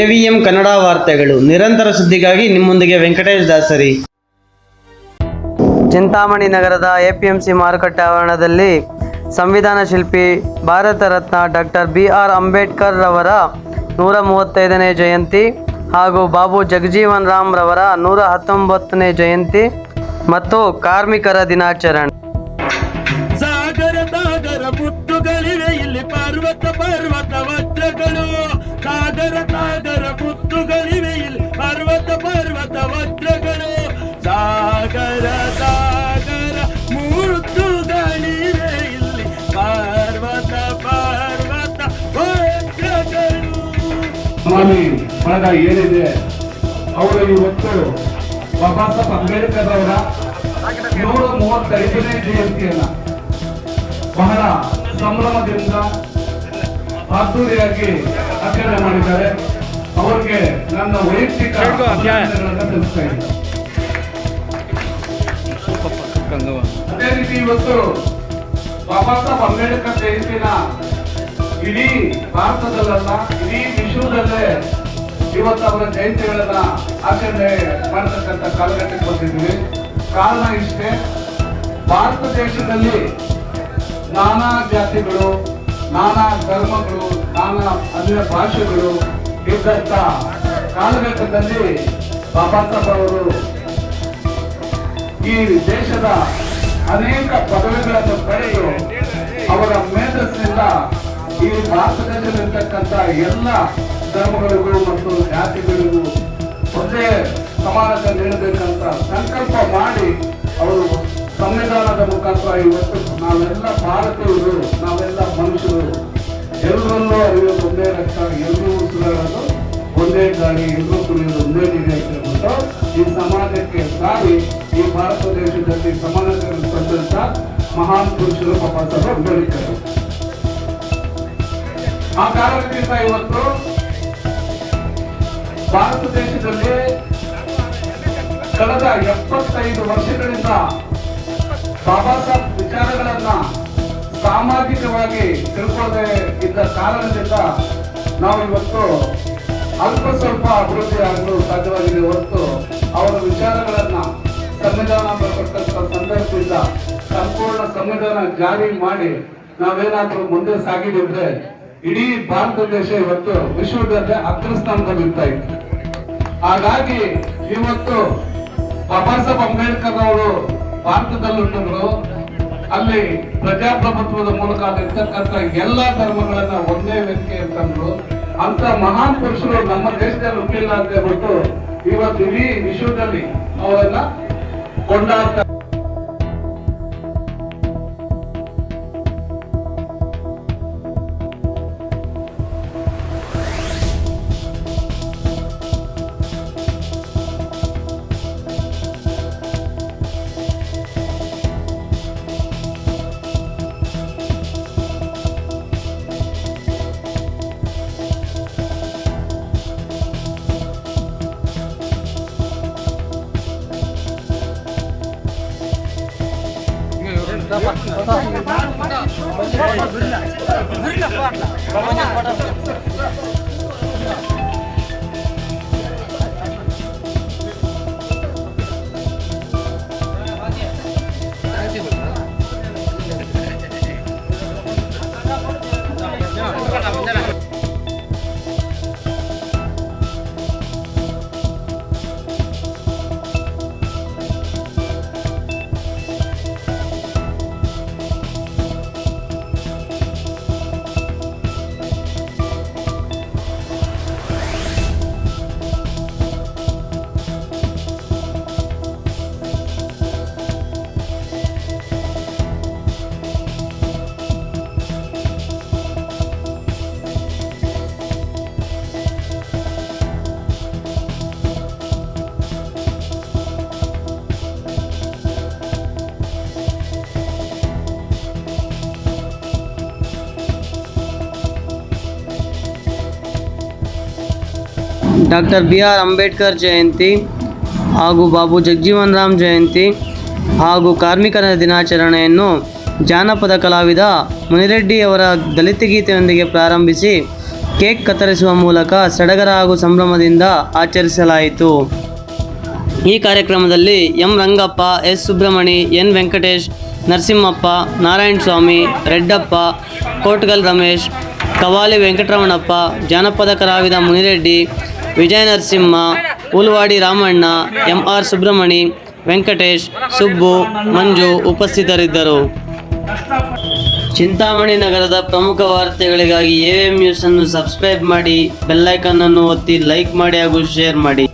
EVM Kannada ವಾರ್ತೆಗಳು ನಿರಂತರ ಸುದ್ದಿಗಾಗಿ ನಿಮ್ಮೊಂದಿಗೆ ವೆಂಕಟೇಶ್ ದಾಸರಿ. ಚಿಂತಾಮಣಿ ನಗರದ ಎಪಿಎಂಸಿ ಮಾರುಕಟ್ಟೆ ಆವರಣದಲ್ಲಿ ಸಂವಿಧಾನ ಶಿಲ್ಪಿ ಭಾರತ ರತ್ನ ಡಾಕ್ಟರ್ BR ಅಂಬೇಡ್ಕರ್ ರವರ 135ನೇ ಜಯಂತಿ ಹಾಗೂ ಬಾಬು ಜಗಜೀವನ್ ರಾಮ್ ರವರ 119ನೇ ಜಯಂತಿ ಮತ್ತು ಕಾರ್ಮಿಕರ ದಿನಾಚರಣೆ. ಸಾಗರ ಸಾಗರ ಮುತ್ತುಗಳಿವೆ ಇಲ್ಲಿ ಪರ್ವತ ಪರ್ವತ ವಜ್ರಗಳು. ಸಾಗರ ಸಾಗರ ಮುತ್ತುಗಳಿವೆ ಇಲ್ಲಿ ಪರ್ವತ ಪರ್ವತ ವಜ್ರಗಳು. ಸಾಗರ ಸಾಗರ ಮುತ್ತುಗಳಿವೆ ಇಲ್ಲಿ ಪರ್ವತ ಪರ್ವತ ವಜ್ರಗಳು. ಸ್ವಾಮಿ ಬಳಗ ಏನಿದೆ ಅವರು ಇವತ್ತು ಬಾಬಾ ಸಾಹೇಬ್ ಅಂಬೇಡ್ಕರ್ ಅವರ 135ನೇ ಜಯಂತಿಯನ್ನ ಬಹಳ ಸಂಭ್ರಮದಿಂದ ಅದ್ದೂರಿಯಾಗಿ ಆಚರಣೆ ಮಾಡಿದ್ದಾರೆ. ಅವರಿಗೆ ನನ್ನ ವೈಯಕ್ತಿಕ ಅಭಿನಂದನೆಗಳನ್ನು ಸಲ್ಲಿಸ್ತಾ ಇದ್ದೀನಿ. ಅದೇ ರೀತಿ ಇವತ್ತು ಬಾಬಾ ಸಾಹೇಬ್ ಅಂಬೇಡ್ಕರ್ ಜಯಂತಿನ ಇಡೀ ಭಾರತದಲ್ಲ ಇಡೀ ವಿಶ್ವದಲ್ಲೇ ಇವತ್ತು ಅವರ ಜಯಂತಿಗಳನ್ನ ಆಚರಣೆ ಮಾಡತಕ್ಕಂಥ ಕಾಲಘಟ್ಟಕ್ಕೆ ಬಂದಿದ್ದೀವಿ. ಕಾರಣ ಇಷ್ಟೇ, ಭಾರತ ದೇಶದಲ್ಲಿ ನಾನಾ ಜಾತಿಗಳು, ನಾನಾ ಧರ್ಮಗಳು, ನಾನಾ ಅನ್ಯ ಭಾಷೆಗಳು ಇದ್ದಂತ ಕಾಲಘಟ್ಟದಲ್ಲಿ ಬಾಬಾ ಸಾಹೇಬ್ ಅವರು ಈ ದೇಶದ ಅನೇಕ ಪದವಿಗಳನ್ನು ಪಡೆದು ಅವರ ಮೇಧಸ್ಸಿನಿಂದ ಈ ಭಾರತ ದೇಶದಲ್ಲಿರ್ತಕ್ಕಂಥ ಎಲ್ಲ ಧರ್ಮಗಳಿಗೂ ಮತ್ತು ಜಾತಿಗಳಿಗೂ ಒಂದೇ ಸಮಾನತೆ ನೀಡಬೇಕಂತ ಸಂಕಲ್ಪ ಮಾಡಿ ಅವರು ಸಂವಿಧಾನದ ಮುಖಾಂತರ ಇವತ್ತು ನಾವೆಲ್ಲ ಭಾರತೀಯರು, ನಾವೆಲ್ಲ ಮನುಷ್ಯರು, ಎಲ್ಲರಲ್ಲೂ ಅರಿಯೋದು ಒಂದೇ ರಕ್ತ, ಎಲ್ಲರೂ ಉಸಿರಾಡೋದು ಒಂದೇ ಗಾಳಿ, ಎಲ್ಲರೂ ಕುಡಿಯೋದು ಒಂದೇ ನೀರು ಅಂತ ಹೇಳ್ಬಿಟ್ಟು ಈ ಸಮಾಜಕ್ಕೆ ಸಾರಿ ಈ ಭಾರತ ದೇಶದಲ್ಲಿ ಸಮಾನತೆಯನ್ನು ತಂದಂತ ಮಹಾನ್ ಪುರುಷರು ಬಾಬಾ ಸಾಹೇಬ್ ಅಂಬೇಡ್ಕರ್. ಆ ಕಾರಣದಿಂದ ಇವತ್ತು ಭಾರತ ದೇಶದಲ್ಲಿ ಕಳೆದ 75 ವರ್ಷಗಳಿಂದ ಬಾಬಾ ಸಾಹೇಬ್ ವಿಚಾರಗಳನ್ನ ಸಾಮಾಜಿಕವಾಗಿ ತಿಳ್ಕೊಳ್ಳದೆ ಇದ್ದ ಕಾರಣದಿಂದ ನಾವು ಇವತ್ತು ಅಲ್ಪ ಸ್ವಲ್ಪ ಅಭಿವೃದ್ಧಿ ಆಗಲು ಸಾಧ್ಯವಾಗಿದೆ ಹೊರತು ಅವರ ವಿಚಾರಗಳನ್ನ ಸಂವಿಧಾನ ಬರತಕ್ಕಂಥ ಸಂದರ್ಭದಿಂದ ಸಂಪೂರ್ಣ ಸಂವಿಧಾನ ಜಾರಿ ಮಾಡಿ ನಾವೇನಾದ್ರೂ ಮುಂದೆ ಸಾಗಿದ್ರೆ ಇಡೀ ಭಾರತ ದೇಶ ಇವತ್ತು ವಿಶ್ವದಲ್ಲೇ ಅಗ್ರಸ್ಥಾನದಲ್ಲಿ ಇರ್ತಾ ಇತ್ತು. ಹಾಗಾಗಿ ಇವತ್ತು ಬಾಬಾ ಸಾಹೇಬ್ ಅಂಬೇಡ್ಕರ್ ಅವರು ಭಾರತದಲ್ಲಿಟ್ಟರು ಅಲ್ಲಿ ಪ್ರಜಾಪ್ರಭುತ್ವದ ಮೂಲಕ ಅಲ್ಲಿರ್ತಕ್ಕಂಥ ಎಲ್ಲಾ ಧರ್ಮಗಳನ್ನ ಒಂದೇ ವೇದಿಕೆ ಅಂತಂದ್ರು. ಅಂತ ಮಹಾನ್ ಪುರುಷರು ನಮ್ಮ ದೇಶದಲ್ಲಿ ಹುಟ್ಟಿಲ್ಲ ಅಂತ ಹೇಳ್ಬಿಟ್ಟು ಇವತ್ತು ಇಡೀ ವಿಶ್ವದಲ್ಲಿ ಅವರನ್ನ ಕೊಂಡಾಡ್ತಾರೆ. ಡಾಕ್ಟರ್ BR ಅಂಬೇಡ್ಕರ್ ಜಯಂತಿ ಹಾಗೂ ಬಾಬು ಜಗಜೀವನ್ ರಾಮ್ ಜಯಂತಿ ಹಾಗೂ ಕಾರ್ಮಿಕರ ದಿನಾಚರಣೆಯನ್ನು ಜಾನಪದ ಕಲಾವಿದ ಮುನಿರೆಡ್ಡಿಯವರ ದಲಿತ ಗೀತೆಯೊಂದಿಗೆ ಪ್ರಾರಂಭಿಸಿ ಕೇಕ್ ಕತ್ತರಿಸುವ ಮೂಲಕ ಸಡಗರ ಹಾಗೂ ಸಂಭ್ರಮದಿಂದ ಆಚರಿಸಲಾಯಿತು. ಈ ಕಾರ್ಯಕ್ರಮದಲ್ಲಿ M Rangappa, S Subramani, N Venkatesh, Narasimhappa, Narayana Swamy, Reddappa, Kotgal Ramesh, Kavali Venkataramanappa, ಜಾನಪದ ಕಲಾವಿದ ಮುನಿರೆಡ್ಡಿ, ವಿಜಯ ನರಸಿಂಹ, ಉಲ್ವಾಡಿ ರಾಮಣ್ಣ, ಎಂಆರ್ ಸುಬ್ರಮಣಿ, ವೆಂಕಟೇಶ್, ಸುಬ್ಬು, ಮಂಜು ಉಪಸ್ಥಿತರಿದ್ದರು. ಚಿಂತಾಮಣಿ ನಗರದ ಪ್ರಮುಖ ವಾರ್ತೆಗಳಿಗಾಗಿ ಎಎಂ ನ್ಯೂಸ್ ಅನ್ನು ಸಬ್ಸ್ಕ್ರೈಬ್ ಮಾಡಿ, ಬೆಲ್ ಐಕಾನ್ ಅನ್ನು ಒತ್ತಿ, ಲೈಕ್ ಮಾಡಿ ಹಾಗೂ ಶೇರ್ ಮಾಡಿ.